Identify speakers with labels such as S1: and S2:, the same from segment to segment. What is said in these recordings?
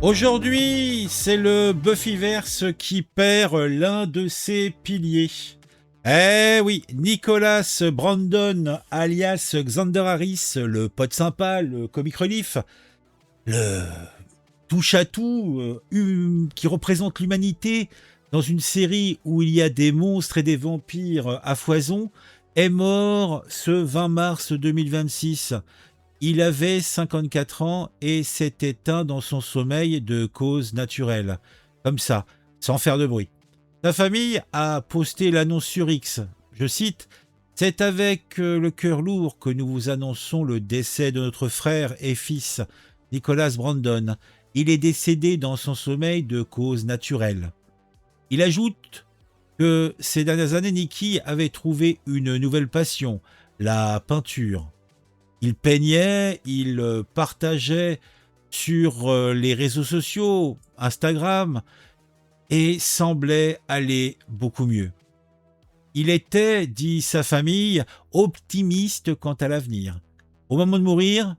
S1: Aujourd'hui, c'est le Buffyverse qui perd l'un de ses piliers. Eh oui, Nicholas Brandon, alias Xander Harris, le pote sympa, le comic relief, le touche-à-tout qui représente l'humanité dans une série où il y a des monstres et des vampires à foison, est mort ce 20 mars 2026. Il avait 54 ans et s'est éteint dans son sommeil de cause naturelle. Comme ça, sans faire de bruit. Sa famille a posté l'annonce sur X. Je cite: C'est avec le cœur lourd que nous vous annonçons le décès de notre frère et fils, Nicholas Brandon. Il est décédé dans son sommeil de cause naturelle. Il ajoute que ces dernières années, Nicky avait trouvé une nouvelle passion, la peinture. Il peignait, il partageait sur les réseaux sociaux, Instagram, et semblait aller beaucoup mieux. Il était, dit sa famille, optimiste quant à l'avenir. Au moment de mourir,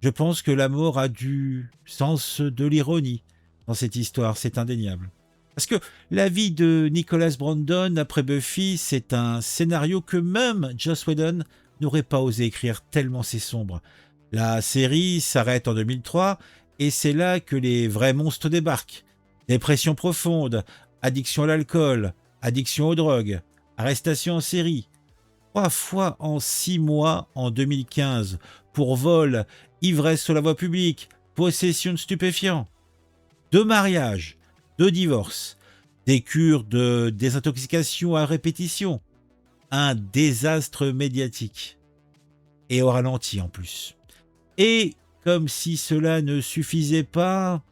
S1: je pense que la mort a du sens de l'ironie dans cette histoire, c'est indéniable. Parce que la vie de Nicholas Brandon après Buffy, c'est un scénario que même Joss Whedon n'aurait pas osé écrire tellement c'est sombre. La série s'arrête en 2003 et c'est là que les vrais monstres débarquent. Dépression profonde, addiction à l'alcool, addiction aux drogues, arrestation en série. 3 fois en 6 mois en 2015 pour vol, ivresse sur la voie publique, possession de stupéfiants. 2 mariages, 2 divorces, des cures de désintoxication à répétition, un désastre médiatique. Et au ralenti en plus. Et comme si cela ne suffisait pas,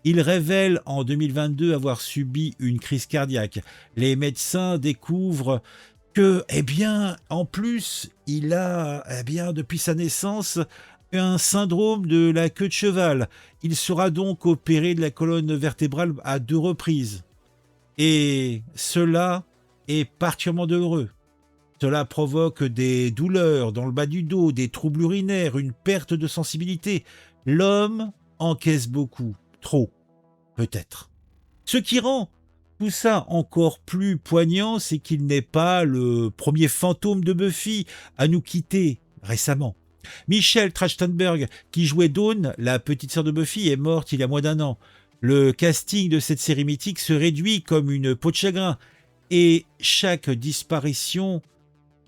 S1: il révèle en 2022 avoir subi une crise cardiaque. Les médecins découvrent que, en plus, il a, depuis sa naissance, un syndrome de la queue de cheval. Il sera donc opéré de la colonne vertébrale à 2 reprises. Et cela est particulièrement douloureux. Cela provoque des douleurs dans le bas du dos, des troubles urinaires, une perte de sensibilité. L'homme encaisse beaucoup, trop, peut-être. Ce qui rend tout ça encore plus poignant, c'est qu'il n'est pas le premier fantôme de Buffy à nous quitter récemment. Michelle Trachtenberg, qui jouait Dawn, la petite sœur de Buffy, est morte il y a moins d'1 an. Le casting de cette série mythique se réduit comme une peau de chagrin, et chaque disparition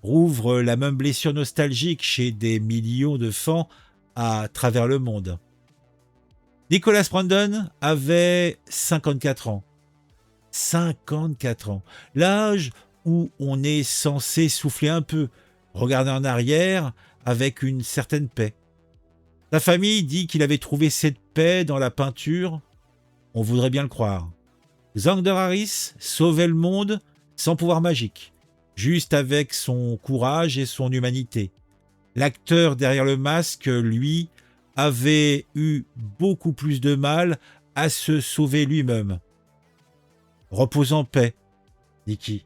S1: rouvre la même blessure nostalgique chez des millions de fans à travers le monde. Nicholas Brandon avait 54 ans. 54 ans. L'âge où on est censé souffler un peu, regarder en arrière avec une certaine paix. Sa famille dit qu'il avait trouvé cette paix dans la peinture. On voudrait bien le croire. Xander Harris sauvait le monde sans pouvoir magique, juste avec son courage et son humanité. L'acteur derrière le masque, lui, avait eu beaucoup plus de mal à se sauver lui-même. Repose en paix, Nicky.